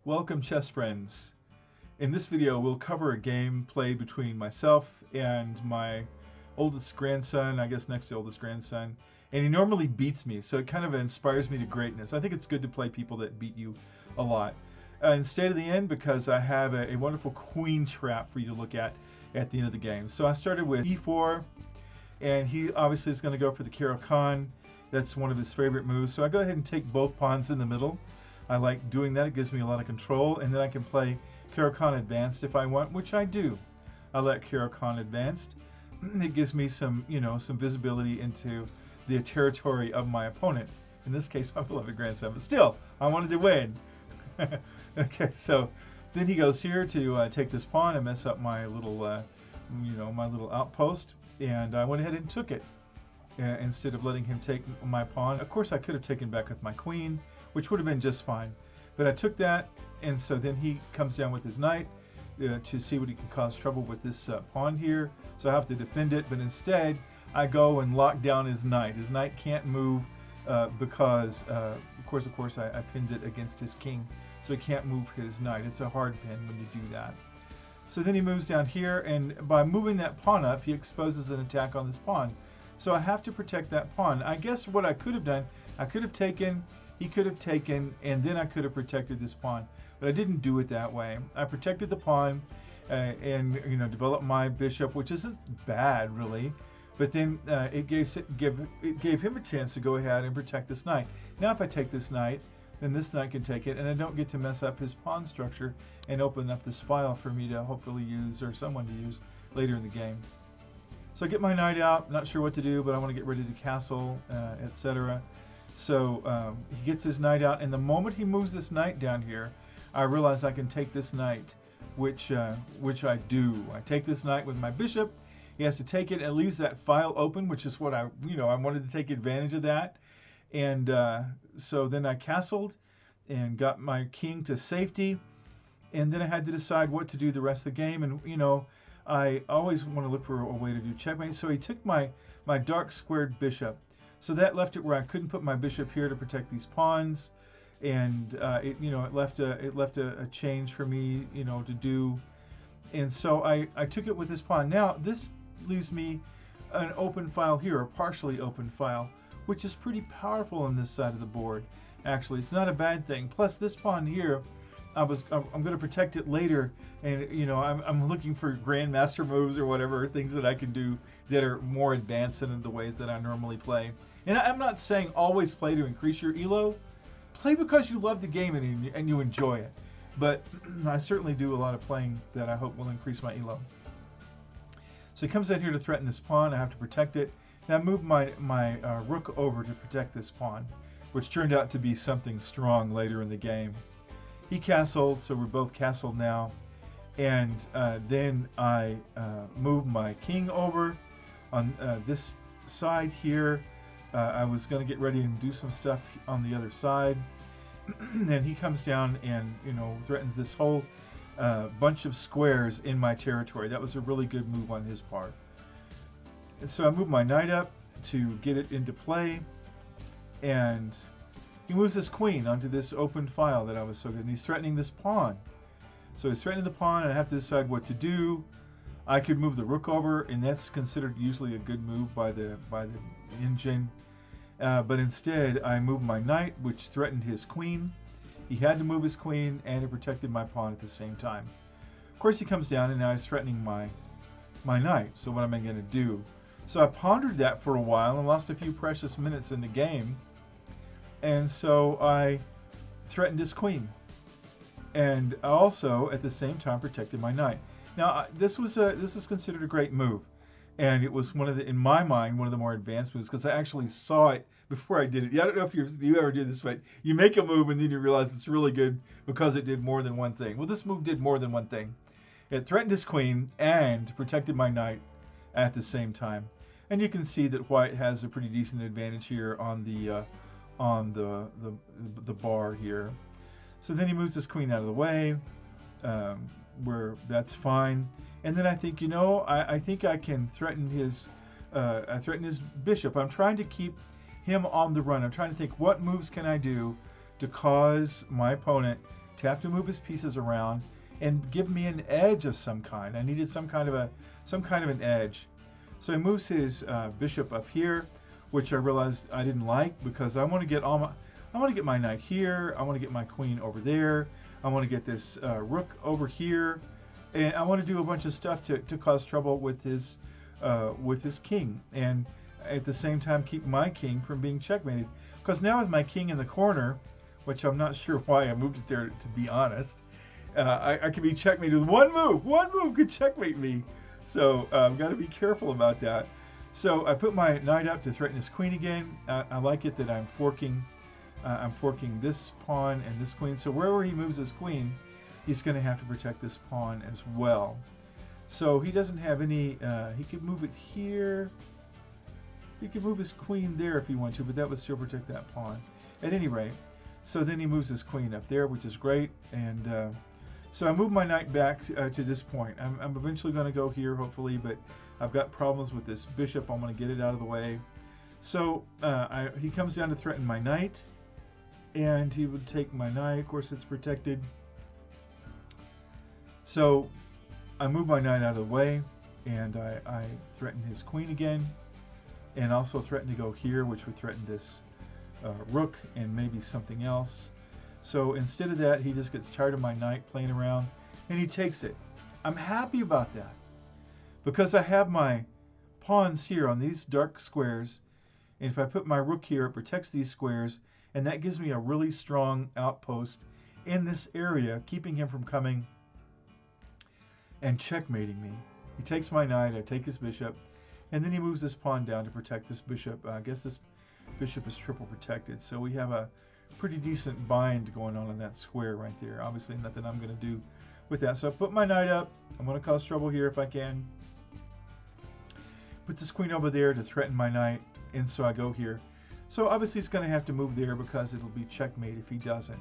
Welcome, chess friends. In this video, we'll cover a game played between myself and my oldest grandson, I guess next to oldest grandson, and he normally beats me, so it kind of inspires me to greatness. I think it's good to play people that beat you a lot. And stay to the end because I have a wonderful queen trap for you to look at the end of the game. So I started with e4, and he obviously is going to go for the Caro-Kann. That's one of his favorite moves. So I go ahead and take both pawns in the middle. I like doing that. It gives me a lot of control, and then I can play Caro-Kann advanced if I want, which I do. I let Caro-Kann advanced. It gives me some, some visibility into the territory of my opponent. In this case, my beloved grandson. But still, I wanted to win. Okay, so then he goes here to take this pawn and mess up my little, my little outpost, and I went ahead and took it instead of letting him take my pawn. Of course, I could have taken back with my queen, which would have been just fine, but I took that, and so then he comes down with his knight to see what he can cause trouble with this pawn here. So I have to defend it, but instead I go and lock down his knight. His knight can't move because, of course, I pinned it against his king, so he can't move his knight. It's a hard pin when you do that. So then he moves down here, and by moving that pawn up, he exposes an attack on this pawn. So I have to protect that pawn. I guess what I could have done, I could have taken, he could have taken, and then I could have protected this pawn. But I didn't do it that way. I protected the pawn and developed my bishop, which isn't bad really. But then it gave him a chance to go ahead and protect this knight. Now if I take this knight, then this knight can take it, and I don't get to mess up his pawn structure and open up this file for me to hopefully use, or someone to use, later in the game. So I get my knight out, not sure what to do, but I want to get ready to castle, etc. So he gets his knight out, and the moment he moves this knight down here, I realize I can take this knight, which I do. I take this knight with my bishop. He has to take it and leaves that file open, which is what I wanted to take advantage of that. And so then I castled and got my king to safety, and then I had to decide what to do the rest of the game. And I always want to look for a way to do checkmate. So he took my dark squared bishop. So that left it where I couldn't put my bishop here to protect these pawns, and it left a change for me to do. And so I took it with this pawn. Now this leaves me an open file here, a partially open file, which is pretty powerful on this side of the board. Actually, it's not a bad thing. Plus, this pawn here, I'm going to protect it later, and I'm looking for grandmaster moves or whatever, things that I can do that are more advanced than the ways that I normally play. And I'm not saying always play to increase your elo. Play because you love the game and you enjoy it. But I certainly do a lot of playing that I hope will increase my elo. So he comes down here to threaten this pawn. I have to protect it. Now I move my rook over to protect this pawn, which turned out to be something strong later in the game. He castled, so we're both castled now. And then I move my king over on this side here. I was going to get ready and do some stuff on the other side. And he comes down and threatens this whole bunch of squares in my territory. That was a really good move on his part. And so I move my knight up to get it into play, and he moves his queen onto this open file that I was so good. And he's threatening this pawn. So he's threatening the pawn, and I have to decide what to do. I could move the rook over, and that's considered usually a good move by the engine. But instead, I moved my knight, which threatened his queen. He had to move his queen, and it protected my pawn at the same time. Of course, he comes down, and now he's threatening my knight. So what am I going to do? So I pondered that for a while and lost a few precious minutes in the game. And so I threatened his queen, and also at the same time protected my knight. Now this was considered a great move, and it was in my mind, one of the more advanced moves, because I actually saw it before I did it. Yeah, I don't know if you ever do this, but you make a move and then you realize it's really good because it did more than one thing. Well, this move did more than one thing. It threatened his queen and protected my knight at the same time. And you can see that white has a pretty decent advantage here on the bar here. So then he moves his queen out of the way, where that's fine. And then I think, I think I can threaten his bishop. I'm trying to keep him on the run. I'm trying to think, what moves can I do to cause my opponent to have to move his pieces around and give me an edge of some kind. I needed some kind of an edge. So he moves his bishop up here, which I realized I didn't like because I want to get my knight here. I want to get my queen over there. I want to get this rook over here, and I want to do a bunch of stuff to cause trouble with his king, and at the same time keep my king from being checkmated. Because now with my king in the corner, which I'm not sure why I moved it there, to be honest, I could be checkmated with one move. One move could checkmate me. So I've got to be careful about that. So I put my knight up to threaten his queen again. I like it that I'm forking this pawn and this queen. So wherever he moves his queen, he's going to have to protect this pawn as well. So he doesn't have any, he could move it here. He could move his queen there if he wanted to, but that would still protect that pawn. At any rate, so then he moves his queen up there, which is great. And so I move my knight back to this point. I'm eventually going to go here, hopefully, but I've got problems with this bishop. I'm going to get it out of the way. So he comes down to threaten my knight, and he would take my knight. Of course, it's protected. So I move my knight out of the way, and I threaten his queen again, and also threaten to go here, which would threaten this rook and maybe something else. So instead of that, he just gets tired of my knight playing around, and he takes it. I'm happy about that, because I have my pawns here on these dark squares, and if I put my rook here, it protects these squares, and that gives me a really strong outpost in this area, keeping him from coming and checkmating me. He takes my knight, I take his bishop, and then he moves this pawn down to protect this bishop. I guess this bishop is triple protected, so we have a pretty decent bind going on in that square right there. Obviously nothing I'm going to do with that. So I put my knight up. I'm going to cause trouble here if I can. Put this queen over there to threaten my knight, and so I go here. So obviously he's going to have to move there because it'll be checkmate if he doesn't.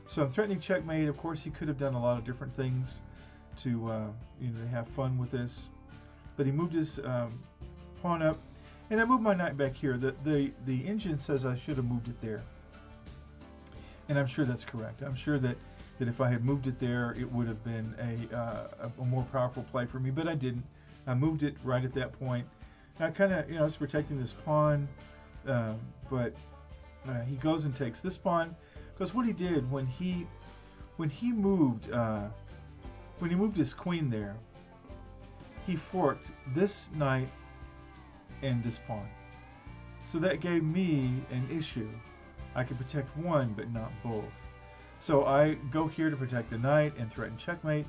So I'm threatening checkmate. Of course, he could have done a lot of different things to have fun with this, but he moved his pawn up, and I moved my knight back here. The engine says I should have moved it there, and I'm sure that's correct. I'm sure that if I had moved it there, it would have been a more powerful play for me, but I didn't. I moved it right at that point. I kind of, it's protecting this pawn, but he goes and takes this pawn, because what he did when he moved his queen there, he forked this knight and this pawn. So that gave me an issue. I could protect one, but not both. So I go here to protect the knight and threaten checkmate.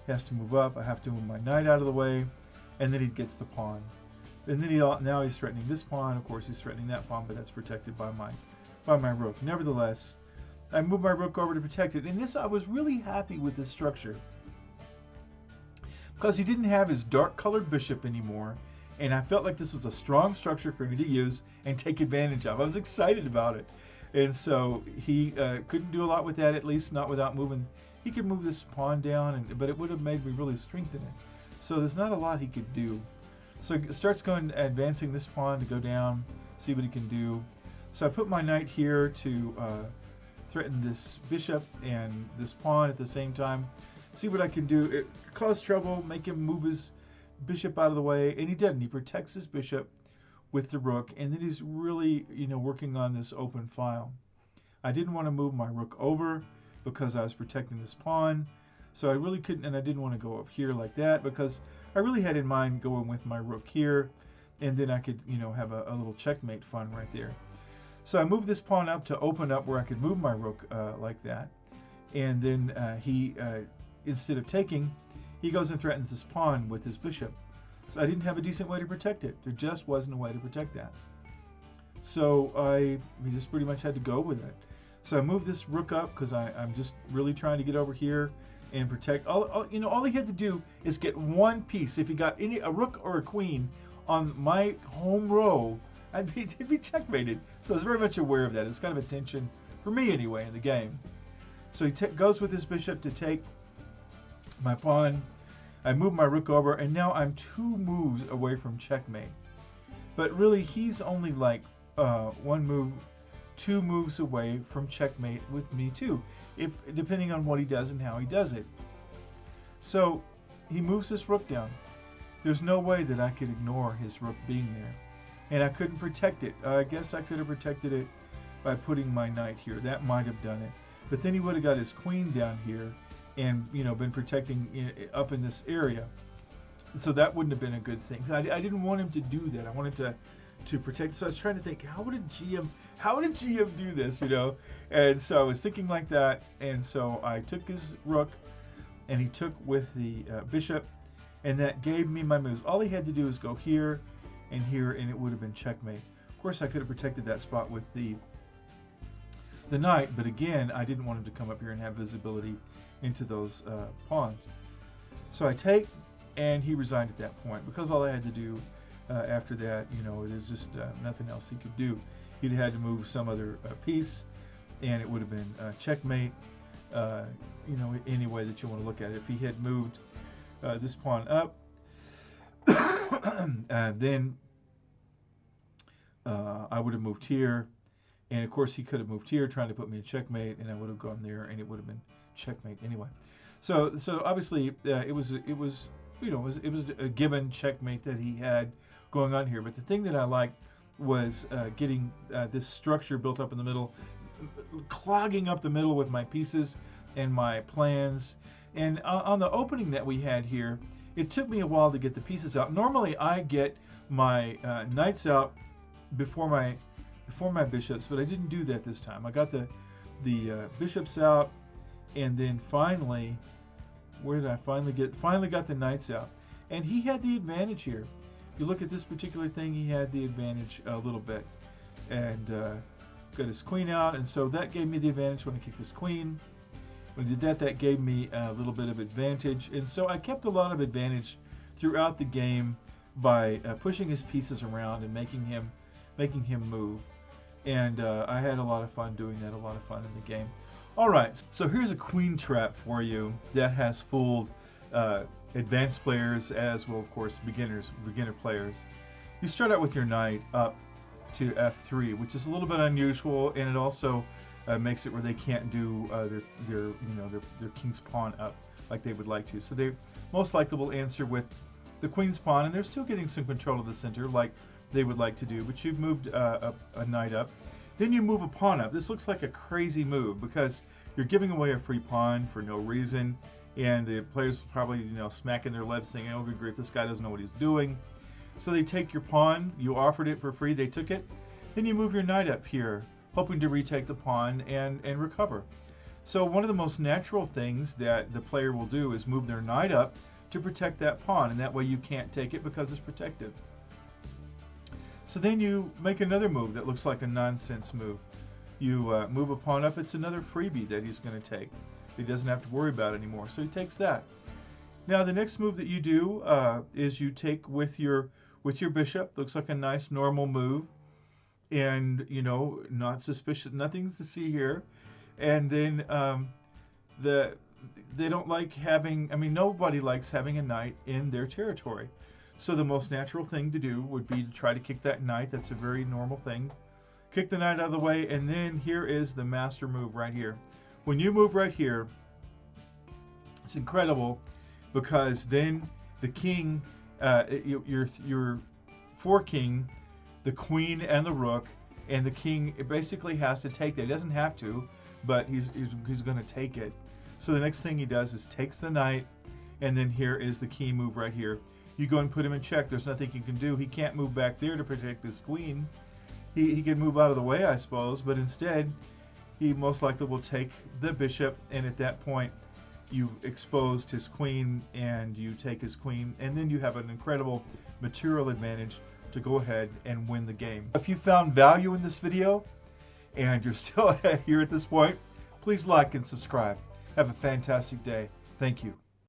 He has to move up. I have to move my knight out of the way, and then he gets the pawn. And then now he's threatening this pawn. Of course, he's threatening that pawn, but that's protected by my rook. Nevertheless, I move my rook over to protect it. And this, I was really happy with this structure, because he didn't have his dark-colored bishop anymore, and I felt like this was a strong structure for me to use and take advantage of. I was excited about it. And so he couldn't do a lot with that, at least not without moving. He could move this pawn down, but it would have made me really strengthen it. So there's not a lot he could do. So he starts advancing this pawn to go down, see what he can do. So I put my knight here to threaten this bishop and this pawn at the same time. See what I can do. It cause trouble, make him move his bishop out of the way, and he doesn't. He protects his bishop with the rook, and then he's really, working on this open file. I didn't want to move my rook over because I was protecting this pawn, so I really couldn't, and I didn't want to go up here like that because I really had in mind going with my rook here, and then I could, have a little checkmate fun right there. So I moved this pawn up to open up where I could move my rook like that, and then he, instead of taking, he goes and threatens this pawn with his bishop. So I didn't have a decent way to protect it. There just wasn't a way to protect that. So we just pretty much had to go with it. So I moved this rook up because I'm just really trying to get over here and protect. All he had to do is get one piece. If he got a rook or a queen on my home row, he'd be checkmated. So I was very much aware of that. It's kind of a tension for me anyway in the game. So he goes with his bishop to take my pawn. I move my rook over, and now I'm 2 moves away from checkmate. But really, he's only like 2 moves away from checkmate with me too. if depending on what he does and how he does it. So he moves this rook down. There's no way that I could ignore his rook being there. And I couldn't protect it. I guess I could have protected it by putting my knight here. That might have done it. But then he would have got his queen down here and, you know, been protecting up in this area. So that wouldn't have been a good thing. I didn't want him to do that. I wanted to protect. So I was trying to think, how would a GM do this, you know? And so I was thinking like that. And so I took his rook and he took with the bishop, and that gave me my moves. All he had to do is go here, and it would have been checkmate. Of course, I could have protected that spot with the knight, but again, I didn't want him to come up here and have visibility into those pawns. So I take, and he resigned at that point, because all I had to do after that, you know, there's just nothing else he could do. He'd had to move some other piece, and it would have been checkmate, you know, any way that you want to look at it. If he had moved this pawn up, then I would have moved here, and of course he could have moved here trying to put me in checkmate, and I would have gone there and it would have been checkmate anyway. So obviously it was you know, it was a given checkmate that he had going on here. But the thing that I liked was getting this structure built up in the middle, clogging up the middle with my pieces and my plans. And on the opening that we had here, it took me a while to get the pieces out. Normally I get my knights out before my bishops, but I didn't do that this time. I got the bishops out, and then finally, where did I finally got the knights out? And he had the advantage here. If you look at this particular thing, he had the advantage a little bit, and got his queen out, and so that gave me the advantage when I kicked his queen. When I did that, that gave me a little bit of advantage, and so I kept a lot of advantage throughout the game by pushing his pieces around and making him move. And I had a lot of fun doing that, a lot of fun in the game. All right, so here's a queen trap for you that has fooled advanced players as well, of course, beginner players. You start out with your knight up to f3, which is a little bit unusual, and it also makes it where they can't do their king's pawn up like they would like to. So they most likely will answer with the queen's pawn, and they're still getting some control of the center like they would like to do, but you've moved a knight up. Then you move a pawn up. This looks like a crazy move because you're giving away a free pawn for no reason, and the players probably, you know, smacking their lips saying, oh good grief, this guy doesn't know what he's doing. So they take your pawn, you offered it for free, they took it. Then you move your knight up here, hoping to retake the pawn and recover. So one of the most natural things that the player will do is move their knight up to protect that pawn, and that way you can't take it because it's protected. So then you make another move that looks like a nonsense move. You move a pawn up, it's another freebie that he's going to take. He doesn't have to worry about it anymore, so he takes that. Now the next move that you do is you take with your bishop. Looks like a nice normal move, and you know, not suspicious, nothing to see here. And then they don't like having, I mean, nobody likes having a knight in their territory. So the most natural thing to do would be to try to kick that knight. That's a very normal thing. Kick the knight out of the way, and then here is the master move right here. When you move right here, it's incredible because then the king, your four-king, the queen and the rook, and the king basically has to take that. He doesn't have to, but he's going to take it. So the next thing he does is takes the knight, and then here is the key move right here. You go and put him in check. There's nothing you can do. He can't move back there to protect his queen. He can move out of the way, I suppose, but instead he most likely will take the bishop, and at that point you've exposed his queen and you take his queen, and then you have an incredible material advantage to go ahead and win the game. If you found value in this video and you're still here at this point, please like and subscribe. Have a fantastic day. Thank you.